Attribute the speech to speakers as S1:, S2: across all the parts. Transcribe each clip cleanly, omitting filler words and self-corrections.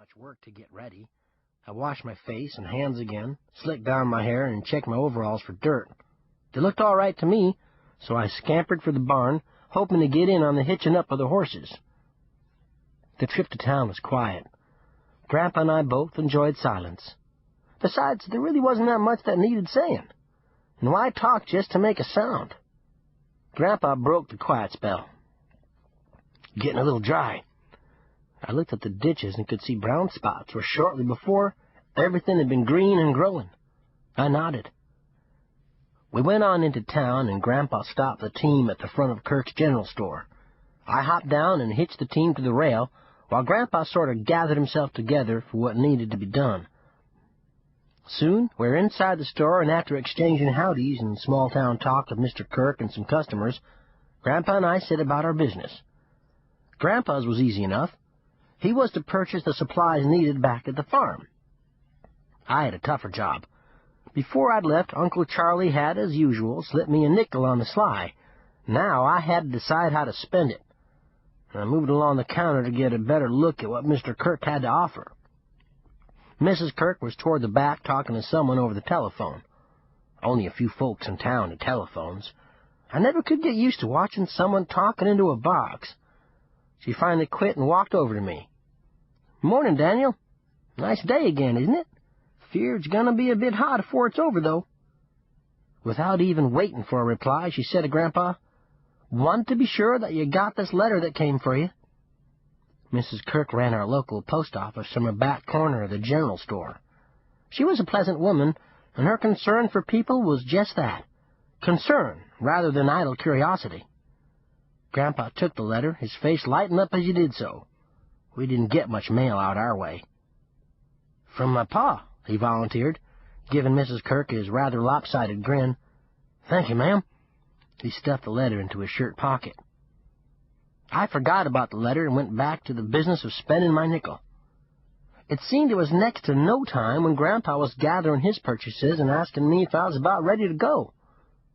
S1: much work to get ready. I washed my face and hands again, slicked down my hair, and checked my overalls for dirt. They looked all right to me, so I scampered for the barn, hoping to get in on the hitching up of the horses. The trip to town was quiet. Grandpa and I both enjoyed silence. Besides, there really wasn't that much that needed saying. And why talk just to make a sound? Grandpa broke the quiet spell. "Getting a little dry." I looked at the ditches and could see brown spots where shortly before everything had been green and growing. I nodded. We went on into town, and Grandpa stopped the team at the front of Kirk's general store. I hopped down and hitched the team to the rail, while Grandpa sort of gathered himself together for what needed to be done. Soon we were inside the store, and after exchanging howdies and small-town talk of Mr. Kirk and some customers, Grandpa and I set about our business. Grandpa's was easy enough. He was to purchase the supplies needed back at the farm. I had a tougher job. Before I'd left, Uncle Charlie had, as usual, slipped me a nickel on the sly. Now I had to decide how to spend it. I moved along the counter to get a better look at what Mr. Kirk had to offer. Mrs. Kirk was toward the back talking to someone over the telephone. Only a few folks in town had telephones. I never could get used to watching someone talking into a box. She finally quit and walked over to me. "Morning, Daniel. Nice day again, isn't it? Fear it's gonna be a bit hot before it's over, though." Without even waiting for a reply, she said to Grandpa, "Want to be sure that you got this letter that came for you." Mrs. Kirk ran our local post office from a back corner of the general store. She was a pleasant woman, and her concern for people was just that, concern rather than idle curiosity. Grandpa took the letter, his face lighting up as he did so. We didn't get much mail out our way. "From my pa," he volunteered, giving Mrs. Kirk his rather lopsided grin. "Thank you, ma'am." He stuffed the letter into his shirt pocket. I forgot about the letter and went back to the business of spending my nickel. It seemed it was next to no time when Grandpa was gathering his purchases and asking me if I was about ready to go.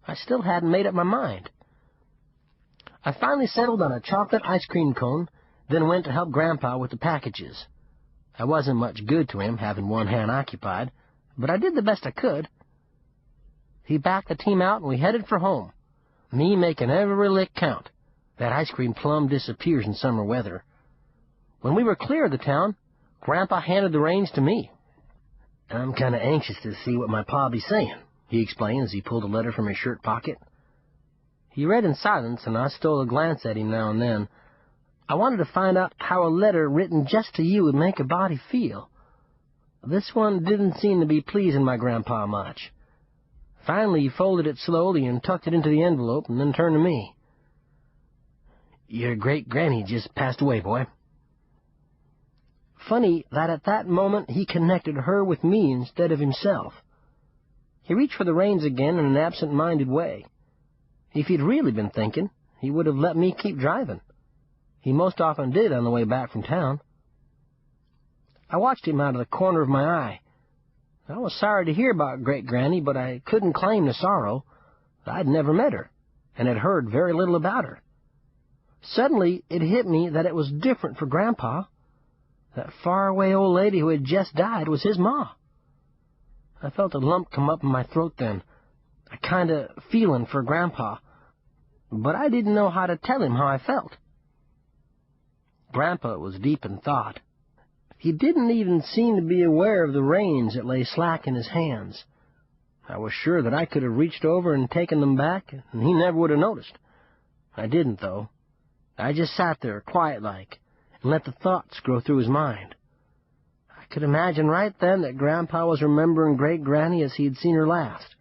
S1: I still hadn't made up my mind. I finally settled on a chocolate ice cream cone, then went to help Grandpa with the packages. I wasn't much good to him, having one hand occupied, but I did the best I could. He backed the team out, and we headed for home, me making every lick count. That ice cream plumb disappears in summer weather. When we were clear of the town, Grandpa handed the reins to me. "I'm kind of anxious to see what my pa be saying," he explained as he pulled a letter from his shirt pocket. He read in silence, and I stole a glance at him now and then. I wanted to find out how a letter written just to you would make a body feel. This one didn't seem to be pleasing my Grandpa much. Finally, he folded it slowly and tucked it into the envelope, and then turned to me. "Your great-granny just passed away, boy." Funny that at that moment he connected her with me instead of himself. He reached for the reins again in an absent-minded way. If he'd really been thinking, he would have let me keep driving. He most often did on the way back from town. I watched him out of the corner of my eye. I was sorry to hear about Great-Granny, but I couldn't claim the sorrow. I'd never met her, and had heard very little about her. Suddenly it hit me that it was different for Grandpa. That faraway old lady who had just died was his ma. I felt a lump come up in my throat then, a kind of feeling for Grandpa, but I didn't know how to tell him how I felt. Grandpa was deep in thought. He didn't even seem to be aware of the reins that lay slack in his hands. I was sure that I could have reached over and taken them back, and he never would have noticed. I didn't, though. I just sat there, quiet-like, and let the thoughts grow through his mind. I could imagine right then that Grandpa was remembering Great-Granny as he had seen her last.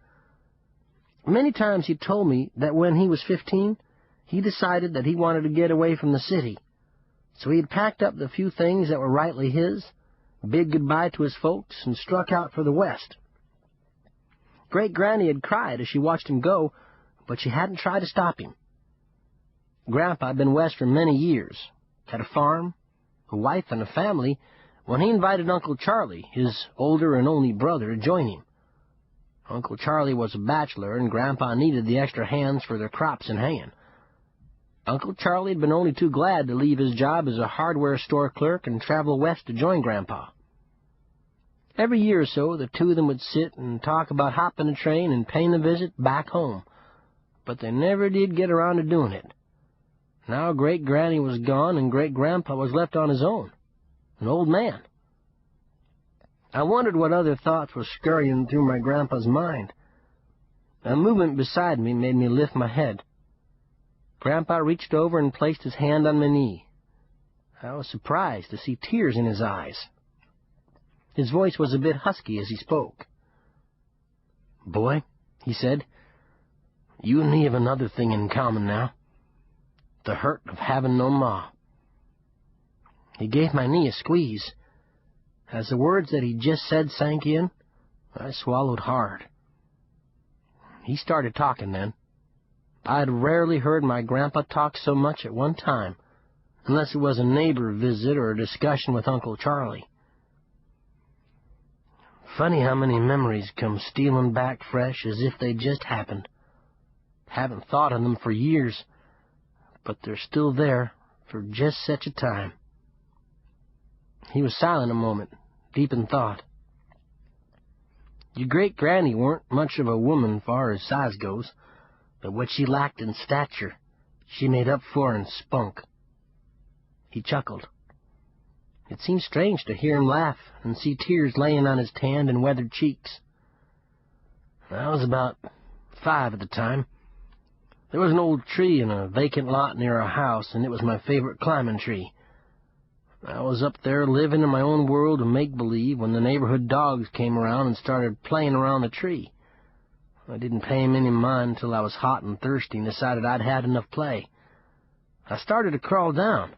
S1: Many times he told me that when he was 15, he decided that he wanted to get away from the city. So he had packed up the few things that were rightly his, bid goodbye to his folks, and struck out for the West. Great-Granny had cried as she watched him go, but she hadn't tried to stop him. Grandpa had been west for many years, had a farm, a wife, and a family, when he invited Uncle Charlie, his older and only brother, to join him. Uncle Charlie was a bachelor, and Grandpa needed the extra hands for their crops and haying. Uncle Charlie had been only too glad to leave his job as a hardware store clerk and travel west to join Grandpa. Every year or so, the two of them would sit and talk about hopping a train and paying a visit back home, but they never did get around to doing it. Now Great-Granny was gone, and Great-Grandpa was left on his own, an old man. I wondered what other thoughts were scurrying through my grandpa's mind. A movement beside me made me lift my head. Grandpa reached over and placed his hand on my knee. I was surprised to see tears in his eyes. His voice was a bit husky as he spoke. "Boy," he said, "you and me have another thing in common now. The hurt of having no ma." He gave my knee a squeeze. As the words that he just said sank in, I swallowed hard. He started talking then. I had rarely heard my grandpa talk so much at one time, unless it was a neighbor visit or a discussion with Uncle Charlie. Funny how many memories come stealing back fresh as if they just happened. Haven't thought of them for years, but they're still there for just such a time. He was silent a moment, deep in thought. "Your great-granny weren't much of a woman far as size goes, but what she lacked in stature, she made up for in spunk." He chuckled. It seemed strange to hear him laugh and see tears laying on his tanned and weathered cheeks. I was about 5 at the time. There was an old tree in a vacant lot near our house, and it was my favorite climbing tree. I was up there living in my own world of make-believe when the neighborhood dogs came around and started playing around the tree. I didn't pay 'em any mind until I was hot and thirsty and decided I'd had enough play. I started to crawl down,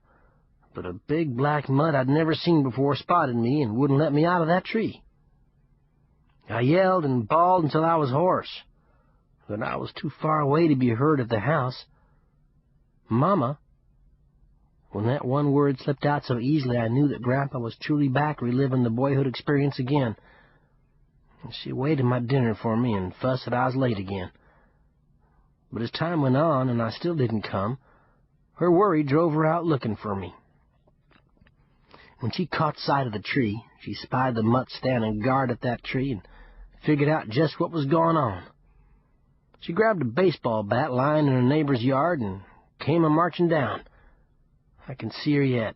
S1: but a big black mutt I'd never seen before spotted me and wouldn't let me out of that tree. I yelled and bawled until I was hoarse, but I was too far away to be heard at the house. "Mama." When that one word slipped out so easily, I knew that Grandpa was truly back reliving the boyhood experience again. She waited my dinner for me and fussed that I was late again. But as time went on and I still didn't come, her worry drove her out looking for me. When she caught sight of the tree, she spied the mutt standing guard at that tree and figured out just what was going on. She grabbed a baseball bat lying in a neighbor's yard and came a-marching down. I can see her yet.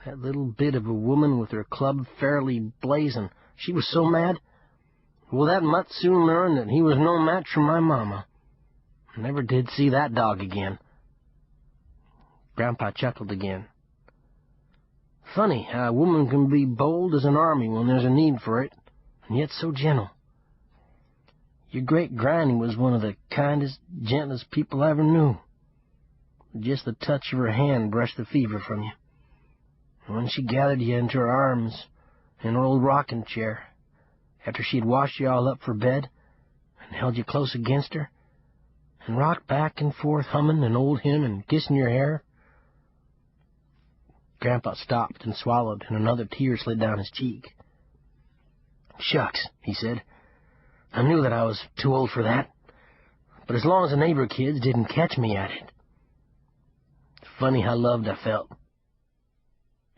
S1: That little bit of a woman with her club fairly blazing. She was so mad. Well, that mutt soon learned that he was no match for my mama. I never did see that dog again. Grandpa chuckled again. Funny how a woman can be bold as an army when there's a need for it, and yet so gentle. Your great-granny was one of the kindest, gentlest people I ever knew. Just the touch of her hand brushed the fever from you. And when she gathered you into her arms in her old rocking chair, after she'd washed you all up for bed, and held you close against her, and rocked back and forth humming an old hymn and kissing your hair. Grandpa stopped and swallowed, and another tear slid down his cheek. "Shucks," he said. "I knew that I was too old for that, but as long as the neighbor kids didn't catch me at it." Funny how loved I felt.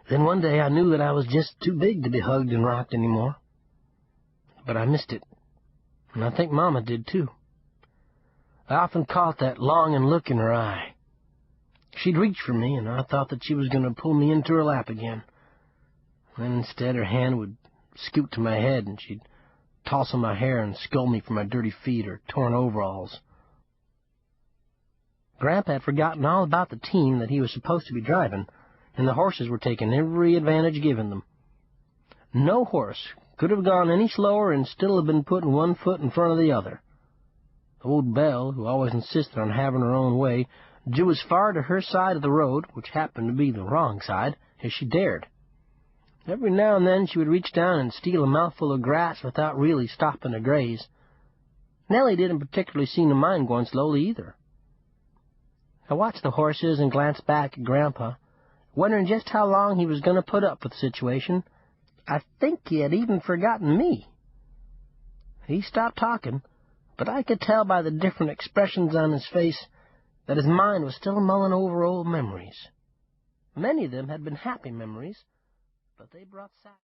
S1: Then one day I knew that I was just too big to be hugged and rocked anymore. But I missed it, and I think Mama did too. I often caught that longing look in her eye. She'd reach for me, and I thought that she was going to pull me into her lap again. Then instead her hand would scoot to my head, and she'd toss on my hair and scold me for my dirty feet or torn overalls. Grandpa had forgotten all about the team that he was supposed to be driving, and the horses were taking every advantage given them. No horse could have gone any slower and still have been putting one foot in front of the other. Old Belle, who always insisted on having her own way, drew as far to her side of the road, which happened to be the wrong side, as she dared. Every now and then she would reach down and steal a mouthful of grass without really stopping to graze. Nellie didn't particularly seem to mind going slowly either. I watched the horses and glanced back at Grandpa, wondering just how long he was going to put up with the situation. I think he had even forgotten me. He stopped talking, but I could tell by the different expressions on his face that his mind was still mulling over old memories. Many of them had been happy memories, but they brought sadness.